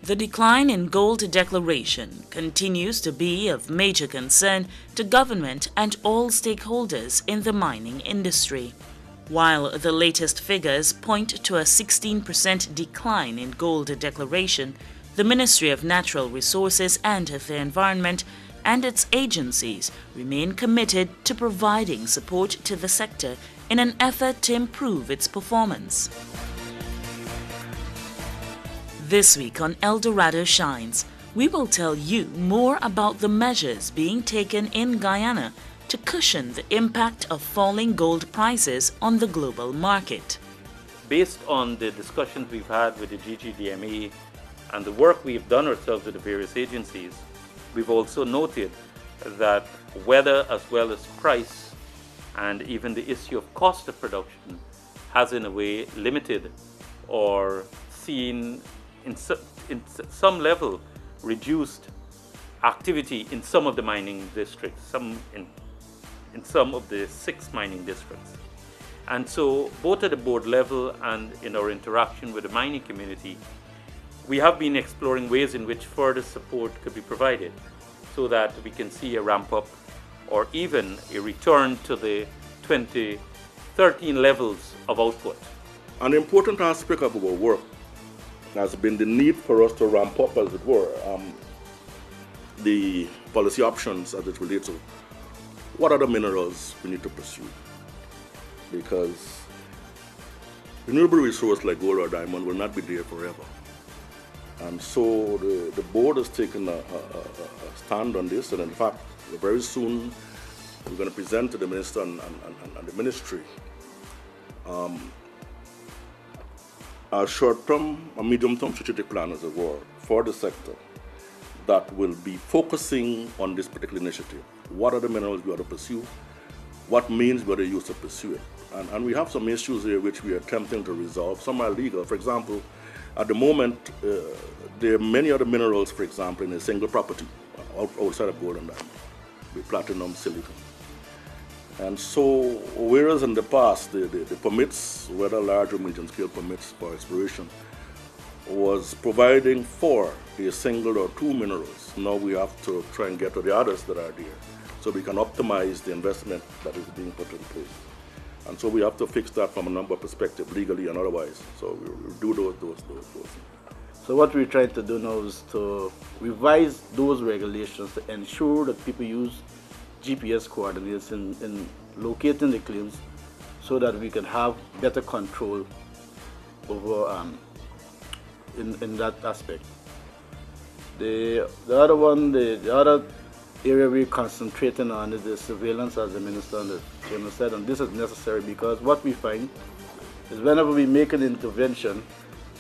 The decline in gold declaration continues to be of major concern to government and all stakeholders in the mining industry. While the latest figures point to a 16% decline in gold declaration, the Ministry of Natural Resources and the Environment and its agencies remain committed to providing support to the sector in an effort to improve its performance. This week on El Dorado Shines, we will tell you more about the measures being taken in Guyana to cushion the impact of falling gold prices on the global market. Based on the discussions we've had with the GGDMA and the work we've done ourselves with the various agencies, we've also noted that weather as well as price and even the issue of cost of production has in a way limited or seen in some level reduced activity in some of the mining districts, in some of the 6 mining districts. And so both at the board level and in our interaction with the mining community, we have been exploring ways in which further support could be provided so that we can see a ramp up or even a return to the 2013 levels of output. An important aspect of our work has been the need for us to ramp up, as it were, the policy options as it relates to what other minerals we need to pursue. Because renewable resource like gold or diamond will not be there forever. And so the board has taken a stand on this, and in fact, very soon we're going to present to the minister and the ministry a short-term, a medium-term strategic plan, as it were, for the sector that will be focusing on this particular initiative. What are the minerals we ought to pursue? What means we ought to use to pursue it? And we have some issues here which we are attempting to resolve. Some are legal. For example, at the moment, there are many other minerals, for example, in a single property outside of gold and diamond, with platinum, silicon. And so, whereas in the past, the permits, whether large or medium scale permits for exploration, was providing for a single or 2 minerals. Now we have to try and get to the others that are there so we can optimize the investment that is being put in place. And so we have to fix that from a number perspective, legally and otherwise. So we'll do those things. So what we're trying to do now is to revise those regulations to ensure that people use GPS coordinates in locating the claims so that we can have better control over in that aspect. The other area we're concentrating on is the surveillance, as the minister and the chairman said, and this is necessary because what we find is whenever we make an intervention,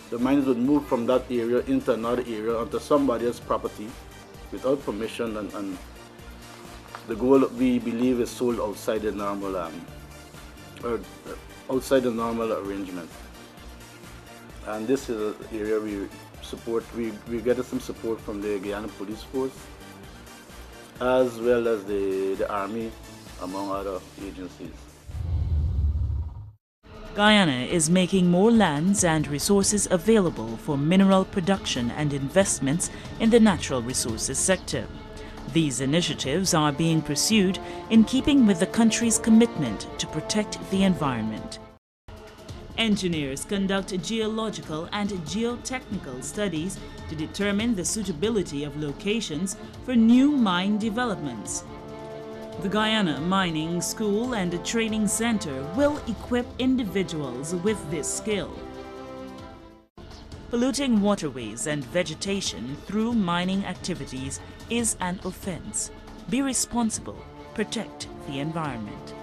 the miners would move from that area into another area onto somebody else's property without permission, and the gold we believe is sold outside the normal arrangement. And this is an area we support. We get some support from the Guyana Police Force as well as the Army, among other agencies. Guyana is making more lands and resources available for mineral production and investments in the natural resources sector. These initiatives are being pursued in keeping with the country's commitment to protect the environment. Engineers conduct geological and geotechnical studies to determine the suitability of locations for new mine developments. The Guyana Mining School and Training Center will equip individuals with this skill. Polluting waterways and vegetation through mining activities is an offense. Be responsible. Protect the environment.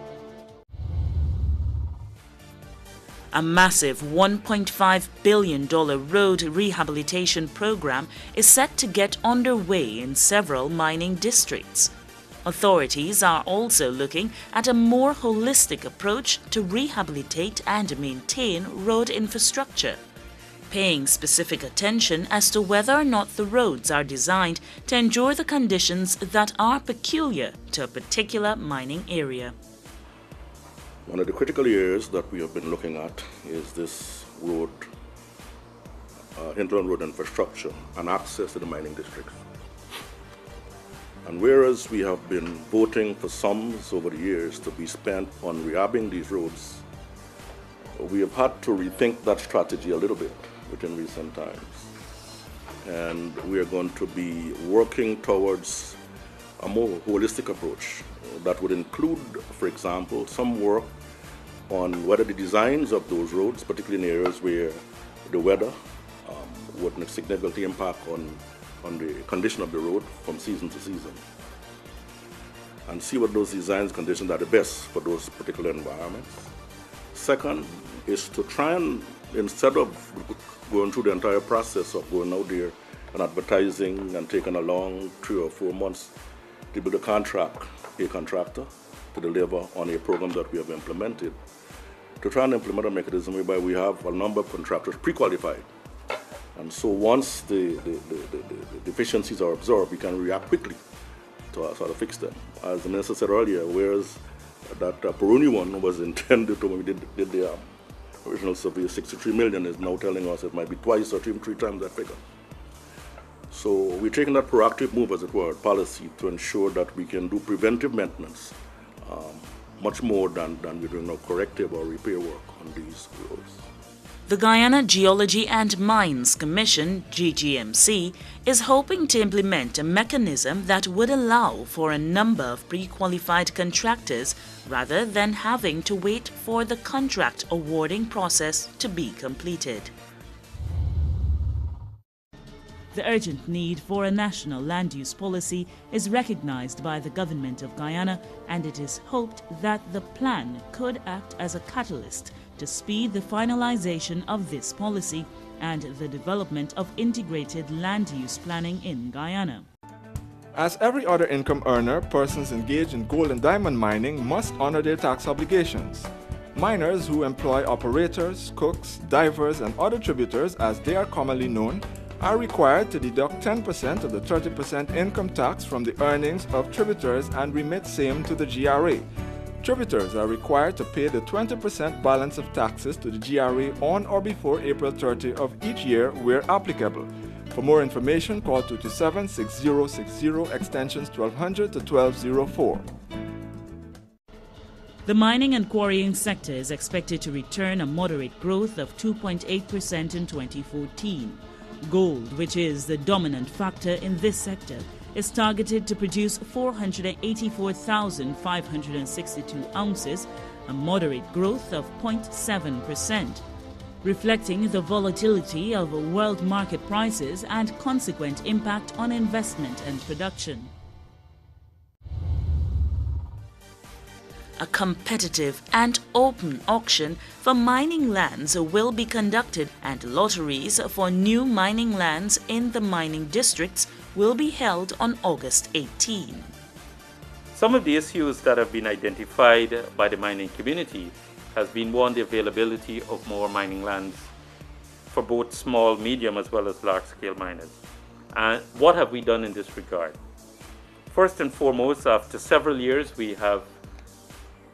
A massive $1.5 billion road rehabilitation program is set to get underway in several mining districts. Authorities are also looking at a more holistic approach to rehabilitate and maintain road infrastructure, paying specific attention as to whether or not the roads are designed to endure the conditions that are peculiar to a particular mining area. One of the critical areas that we have been looking at is this road hinterland road infrastructure and access to the mining districts. And whereas we have been voting for sums over the years to be spent on rehabbing these roads, we have had to rethink that strategy a little bit within recent times. And we are going to be working towards a more holistic approach that would include, for example, some work on whether the designs of those roads, particularly in areas where the weather would significantly impact on the condition of the road from season to season, and see what those designs conditions are the best for those particular environments. Second is to try and, instead of going through the entire process of going out there and advertising and taking a long 3 or 4 months to build a contractor to deliver on a program that we have implemented, to try and implement a mechanism whereby we have a number of contractors pre-qualified. And so once the deficiencies are observed, we can react quickly to sort of fix them. As the minister said earlier, whereas that Peroni one was intended to, when we did the original survey, 63 million, is now telling us it might be twice or even 3 times that figure. So we're taking that proactive move, as it were, policy, to ensure that we can do preventive maintenance much more than we're doing now corrective or repair work on these roads. The Guyana Geology and Mines Commission, GGMC, is hoping to implement a mechanism that would allow for a number of pre-qualified contractors rather than having to wait for the contract awarding process to be completed. The urgent need for a national land use policy is recognized by the government of Guyana, and it is hoped that the plan could act as a catalyst to speed the finalization of this policy and the development of integrated land use planning in Guyana. As every other income earner, persons engaged in gold and diamond mining must honor their tax obligations. Miners who employ operators, cooks, divers, and other tributers, as they are commonly known, are required to deduct 10% of the 30% income tax from the earnings of tributers and remit same to the GRA. Tributers are required to pay the 20% balance of taxes to the GRA on or before April 30 of each year where applicable. For more information, call 227-6060 extensions 1200 to 1204. The mining and quarrying sector is expected to return a moderate growth of 2.8% in 2014. Gold, which is the dominant factor in this sector, is targeted to produce 484,562 ounces, a moderate growth of 0.7%, reflecting the volatility of world market prices and consequent impact on investment and production. A competitive and open auction for mining lands will be conducted, and lotteries for new mining lands in the mining districts will be held on August 18. Some of the issues that have been identified by the mining community has been, one, the availability of more mining lands for both small, medium, as well as large-scale miners. And what have we done in this regard? First and foremost, after several years, we have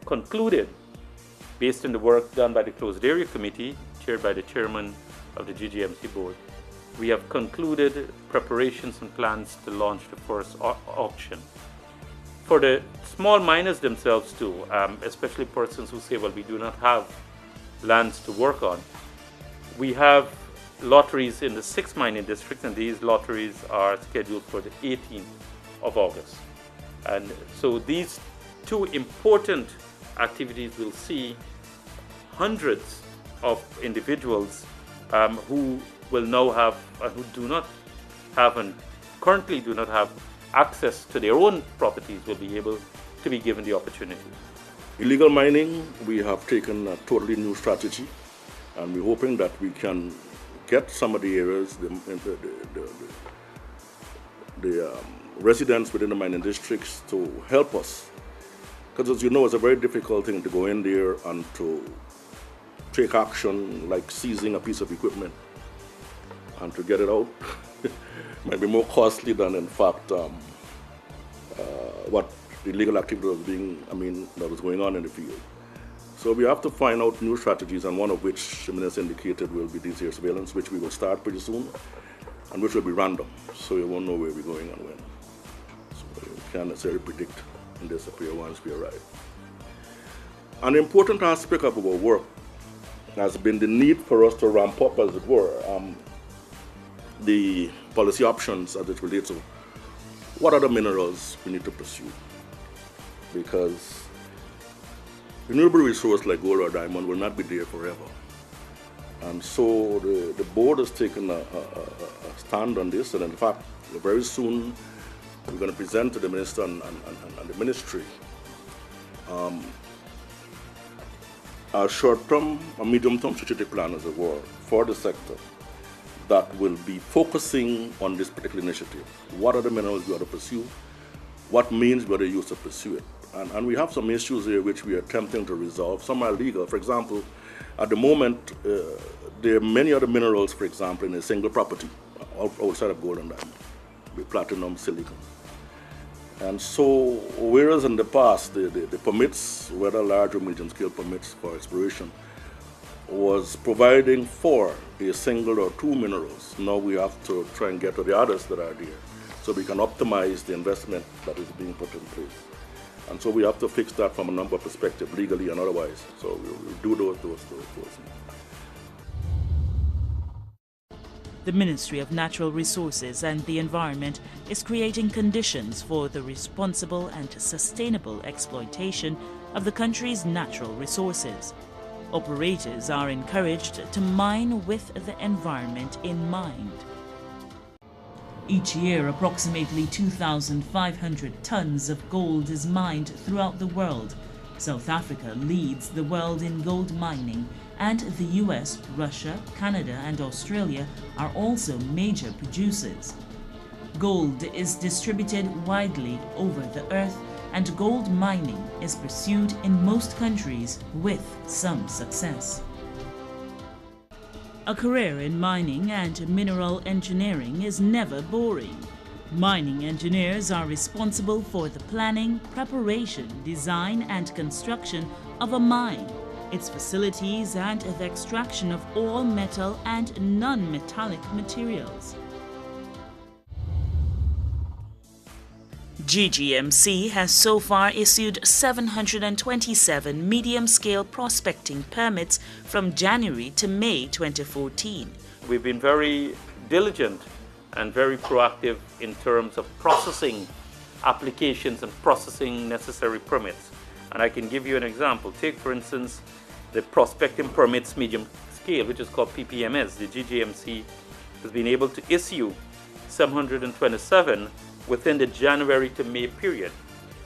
concluded, based on the work done by the Closed Area Committee, chaired by the chairman of the GGMC board, we have concluded preparations and plans to launch the first auction. For the small miners themselves too, especially persons who say, well, we do not have lands to work on, we have lotteries in the 6 mining districts, and these lotteries are scheduled for the 18th of August. And so these 2 important activities will see hundreds of individuals who will now have, who do not have and currently do not have access to their own properties, will be able to be given the opportunity. Illegal mining, we have taken a totally new strategy, and we're hoping that we can get some of the areas, the residents within the mining districts to help us. Because as you know, it's a very difficult thing to go in there and to take action like seizing a piece of equipment and to get it out. Might be more costly than, in fact, what the illegal activity was that was going on in the field. So So we have to find out new strategies, and one of which the Minister indicated will be this year's surveillance, which we will start pretty soon, and which will be random, so you won't know where we're going and when. So you can't necessarily predict and disappear once we arrive. An important aspect of our work has been the need for us to ramp up, as it were, the policy options as it relates to what other minerals we need to pursue. Because renewable resource like gold or diamond will not be there forever. And so the board has taken a stand on this, and in fact, very soon we're going to present to the minister and the ministry a short-term, a medium-term strategic plan, as it were, for the sector that will be focusing on this particular initiative. What are the minerals we ought to pursue? What means we ought to use to pursue it? And we have some issues here which we are attempting to resolve. Some are legal. For example, at the moment, there are many other minerals, for example, in a single property outside of gold and diamond, with platinum, silicon. And so, whereas in the past, the permits, whether large or medium-scale permits for exploration, was providing for a single or two minerals. Now we have to try and get to the others that are there, so we can optimize the investment that is being put in place. And so we have to fix that from a number of perspectives, legally and otherwise. So we'll do those. The Ministry of Natural Resources and the Environment is creating conditions for the responsible and sustainable exploitation of the country's natural resources. Operators are encouraged to mine with the environment in mind. Each year, approximately 2,500 tons of gold is mined throughout the world. South Africa leads the world in gold mining, and the US, Russia, Canada, and Australia are also major producers. Gold is distributed widely over the earth, and gold mining is pursued in most countries with some success. A career in mining and mineral engineering is never boring. Mining engineers are responsible for the planning, preparation, design, and construction of a mine, its facilities, and the extraction of all metal and non-metallic materials. GGMC has so far issued 727 medium-scale prospecting permits from January to May 2014. We've been very diligent and very proactive in terms of processing applications and processing necessary permits. And I can give you an example. Take, for instance, the prospecting permits medium scale, which is called PPMS. The GGMC has been able to issue 727 within the January to May period.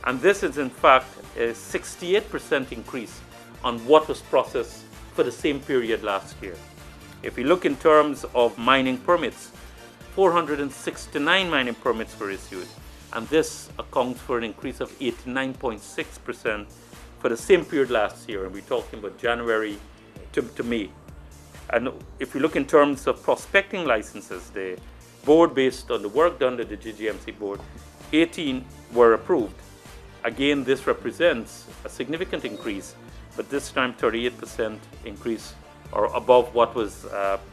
And this is in fact a 68% increase on what was processed for the same period last year. If we look in terms of mining permits, 469 mining permits were issued, and this accounts for an increase of 89.6% for the same period last year, and we're talking about January to May. And if we look in terms of prospecting licenses, the board, based on the work done by the GGMC board, 18 were approved. Again, this represents a significant increase, but this time 38% increase or above what was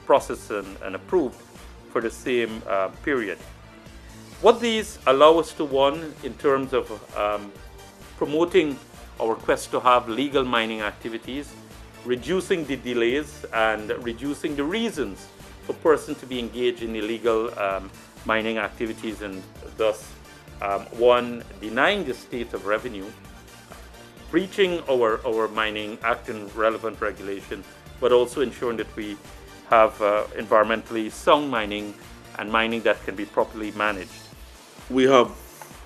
processed and approved for the same period. What these allow us to, one, in terms of promoting our quest to have legal mining activities, reducing the delays and reducing the reasons for persons to be engaged in illegal mining activities, and thus, one, denying the state of revenue, breaching our Mining Act and relevant regulation, but also ensuring that we have environmentally sound mining and mining that can be properly managed. We have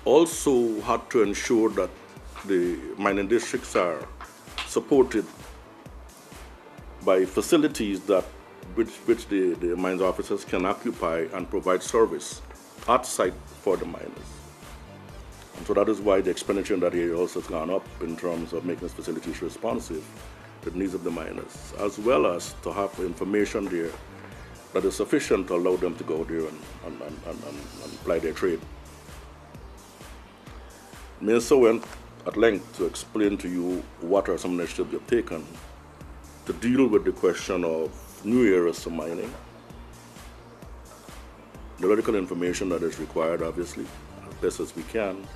also had to ensure that the mining districts are supported by facilities that which the mines officers can occupy and provide service at site for the miners. And so that is why the expenditure in that area also has gone up in terms of making these facilities responsive to the needs of the miners, as well as to have information there that is sufficient to allow them to go there and apply their trade. Minister went at length to explain to you what are some initiatives we have taken to deal with the question of new areas for mining, the medical information that is required, obviously, as best as we can,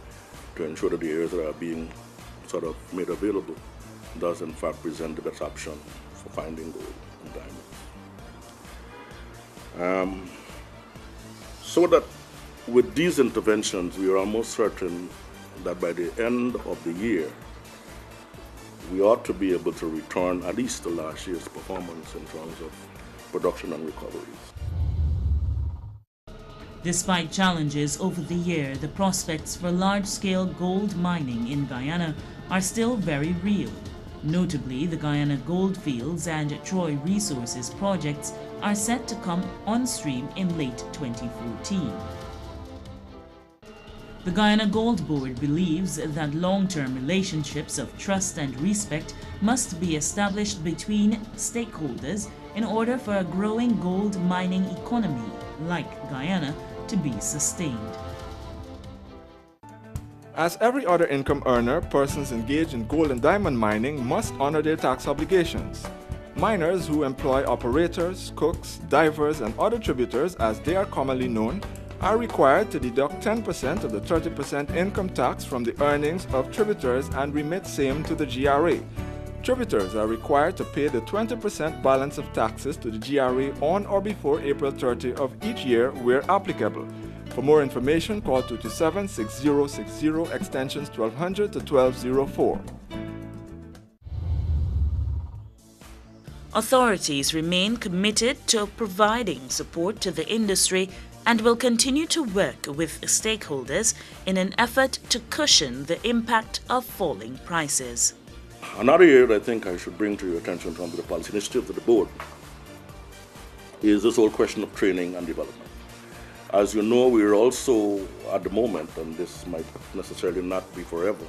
to ensure that the areas that are being sort of made available does in fact present the best option for finding gold and diamonds. So that with these interventions, we are almost certain that by the end of the year, we ought to be able to return at least to last year's performance in terms of production and recoveries. Despite challenges over the year, the prospects for large-scale gold mining in Guyana are still very real. Notably, the Guyana Goldfields and Troy Resources projects are set to come on stream in late 2014. The Guyana Gold Board believes that long-term relationships of trust and respect must be established between stakeholders in order for a growing gold mining economy like Guyana to be sustained. As every other income earner, persons engaged in gold and diamond mining must honor their tax obligations. Miners who employ operators, cooks, divers, and other tributers, as they are commonly known, are required to deduct 10% of the 30% income tax from the earnings of tributars and remit same to the GRA. Tributars are required to pay the 20% balance of taxes to the GRA on or before April 30 of each year where applicable. For more information, call 227-6060 extensions 1200 to 1204. Authorities remain committed to providing support to the industry and will continue to work with stakeholders in an effort to cushion the impact of falling prices. Another area that I think I should bring to your attention from the policy initiative of the board is this whole question of training and development. As you know, we are also at the moment, and this might necessarily not be forever,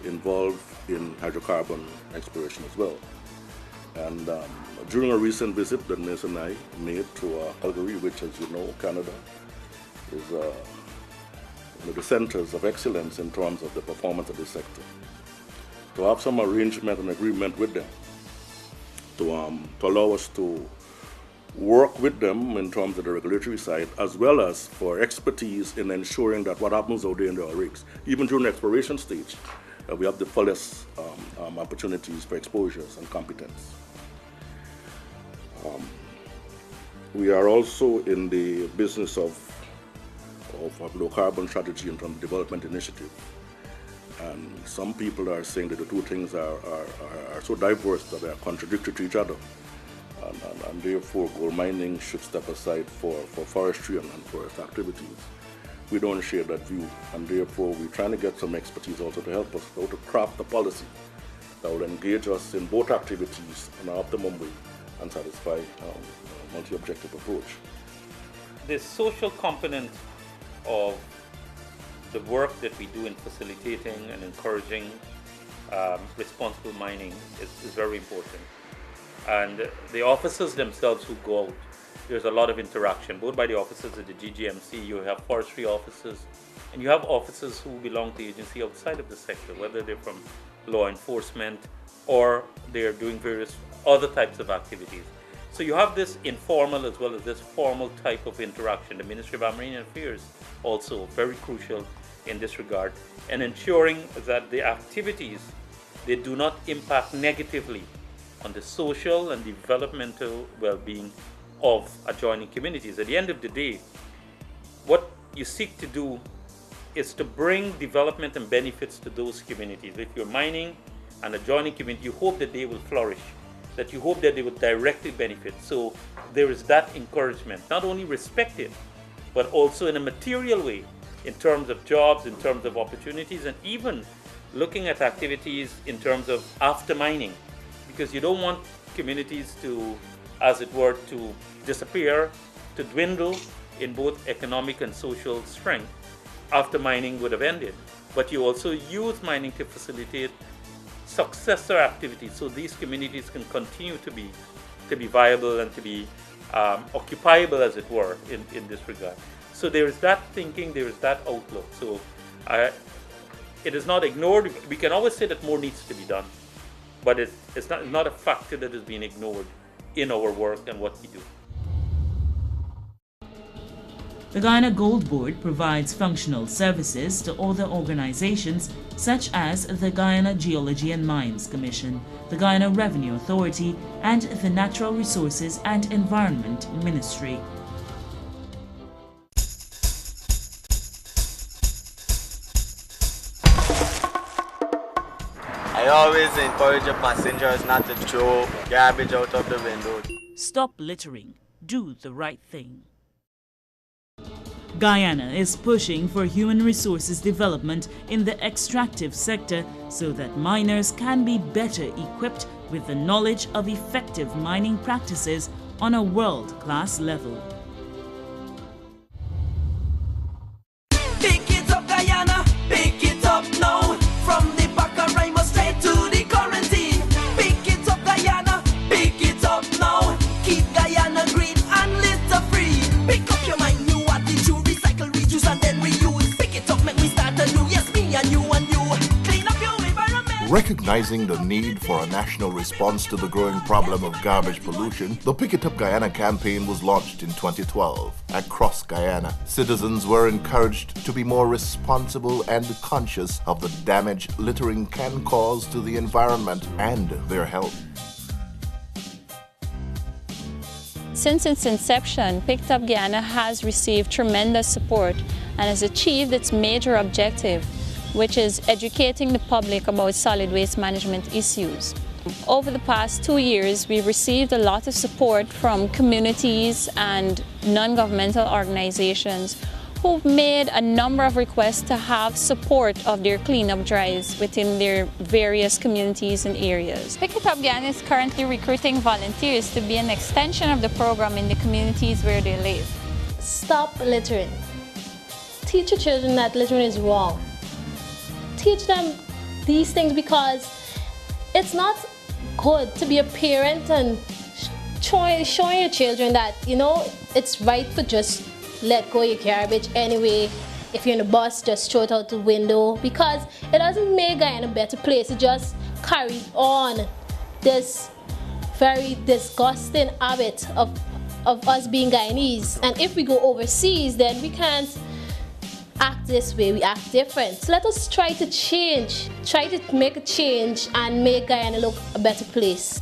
involved in hydrocarbon exploration as well. And during a recent visit that Ness and I made to Calgary, which, as you know, Canada is one of the centers of excellence in terms of the performance of this sector, to have some arrangement and agreement with them to allow us to work with them in terms of the regulatory side, as well as for expertise in ensuring that what happens out there in our rigs, even during the exploration stage, we have the fullest opportunities for exposures and competence. We are also in the business of low carbon strategy and from development initiative. And some people are saying that the two things are so diverse that they are contradictory to each other. And therefore, gold mining should step aside for forestry and forest activities. We don't share that view, and therefore we're trying to get some expertise also to help us how to craft a policy that will engage us in both activities in an optimum way and satisfy a multi-objective approach. The social component of the work that we do in facilitating and encouraging responsible mining is very important. And the officers themselves who go out, there's a lot of interaction, both by the officers at the GGMC, you have forestry officers, and you have officers who belong to the agency outside of the sector, whether they're from law enforcement or they're doing various other types of activities. So you have this informal as well as this formal type of interaction. The Ministry of Marine Affairs also very crucial in this regard, and ensuring that the activities, they do not impact negatively on the social and developmental well-being of adjoining communities. At the end of the day, what you seek to do is to bring development and benefits to those communities. If you're mining an adjoining community, you hope that they will flourish, that you hope that they will directly benefit. So there is that encouragement, not only respected, but also in a material way, in terms of jobs, in terms of opportunities, and even looking at activities in terms of after mining, because you don't want communities to, as it were, to disappear, to dwindle in both economic and social strength after mining would have ended. But you also use mining to facilitate successor activities, so these communities can continue to be viable and to be occupiable, as it were, in this regard. So there is that thinking, there is that outlook. So it is not ignored. We can always say that more needs to be done, but it's not a factor that is being ignored in our work and what we do. The Guyana Gold Board provides functional services to other organizations such as the Guyana Geology and Mines Commission, the Guyana Revenue Authority, and the Natural Resources and Environment Ministry. I always encourage the passengers not to throw garbage out of the window. Stop littering. Do the right thing. Guyana is pushing for human resources development in the extractive sector so that miners can be better equipped with the knowledge of effective mining practices on a world-class level. Pick it up, Guyana, pick it up now. From the Baccarimo straight to the quarantine. Pick it up, Guyana, pick it up now. Keep Guyana green and litter free. Pick up your mind, new attitude, recycle, reduce and then reuse. Pick it up, make me start anew. Yes, me and you and you. Clean up your environment. Recognizing the need for a national response to the growing problem of garbage pollution, the Pick It Up Guyana campaign was launched in 2012. Across Guyana, citizens were encouraged to be more responsible and conscious of the damage littering can cause to the environment and their health. Since its inception, Pick It Up Guyana has received tremendous support and has achieved its major objective, which is educating the public about solid waste management issues. Over the past 2 years, we've received a lot of support from communities and non-governmental organizations who've made a number of requests to have support of their cleanup drives within their various communities and areas. Pick It Up Guyana is currently recruiting volunteers to be an extension of the program in the communities where they live. Stop littering. Teach your children that littering is wrong. Teach them these things because it's not good to be a parent and showing your children that, you know, it's right to just let go your garbage anyway. If you're in a bus, just throw it out the window, because it doesn't make Guyana a better place. It just carries on this very disgusting habit of us being Guyanese. And if we go overseas, then we can't act this way, we act different. So let us try to change, try to make a change and make Guyana look a better place.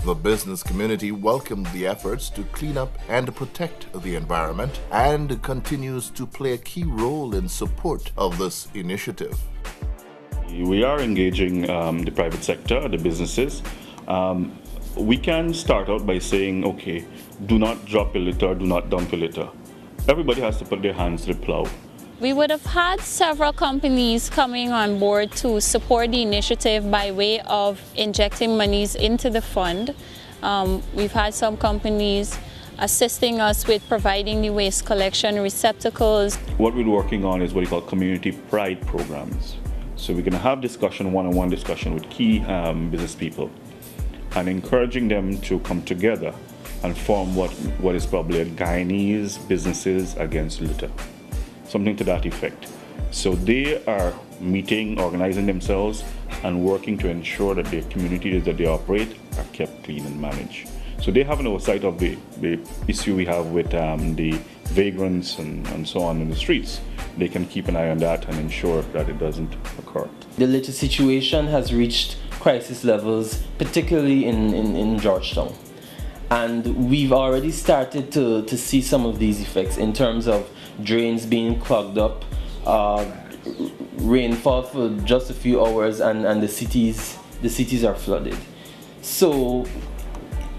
The business community welcomed the efforts to clean up and protect the environment and continues to play a key role in support of this initiative. We are engaging the private sector, the businesses. We can start out by saying, okay, do not drop your litter, do not dump your litter. Everybody has to put their hands to the plow. We would have had several companies coming on board to support the initiative by way of injecting monies into the fund. We've had some companies assisting us with providing the waste collection receptacles. What we're working on is what we call community pride programs. So we're going to have discussion, one-on-one discussion with key business people and encouraging them to come together and form what is probably a Guyanese Businesses Against Litter. Something to that effect. So they are meeting, organizing themselves and working to ensure that the communities that they operate are kept clean and managed. So they have an oversight of the issue we have with the vagrants and so on in the streets. They can keep an eye on that and ensure that it doesn't occur. The litter situation has reached crisis levels, particularly in Georgetown. And we've already started to see some of these effects in terms of drains being clogged up, rainfall for just a few hours, and the cities are flooded. So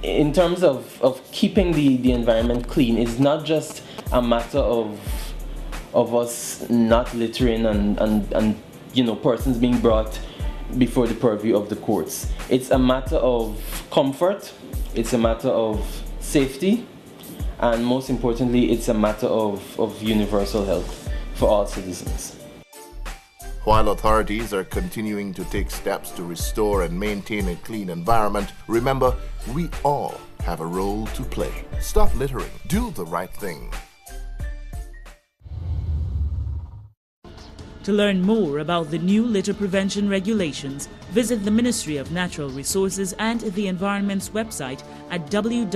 in terms of keeping the environment clean, it's not just a matter of us not littering and you know, persons being brought before the purview of the courts. It's a matter of comfort, it's a matter of safety, and most importantly, it's a matter of universal health for all citizens. While authorities are continuing to take steps to restore and maintain a clean environment, remember, we all have a role to play. Stop littering. Do the right thing. To learn more about the new litter prevention regulations, visit the Ministry of Natural Resources and the Environment's website at www.nre.gov.gy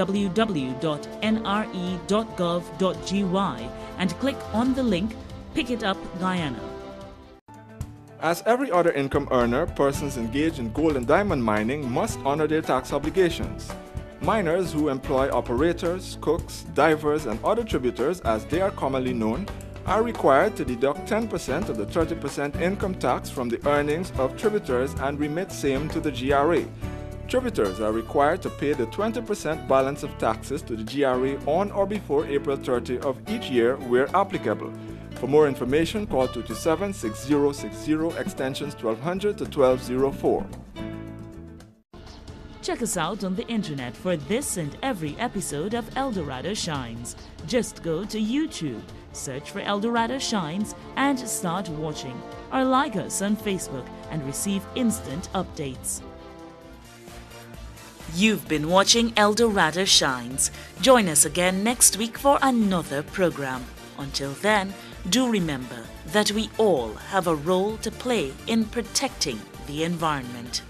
and click on the link Pick It Up Guyana. As every other income earner, persons engaged in gold and diamond mining must honor their tax obligations. Miners who employ operators, cooks, divers, and other tributers, as they are commonly known, are required to deduct 10% of the 30% income tax from the earnings of tributers and remit same to the GRA. Tributers are required to pay the 20% balance of taxes to the GRA on or before April 30 of each year where applicable. For more information, call 227-6060 extensions 1200 to 1204. Check us out on the internet for this and every episode of Eldorado Shines. Just go to YouTube, search for Eldorado Shines and start watching, or like us on Facebook and receive instant updates. You've been watching Eldorado Shines. Join us again next week for another program. Until then, do remember that we all have a role to play in protecting the environment.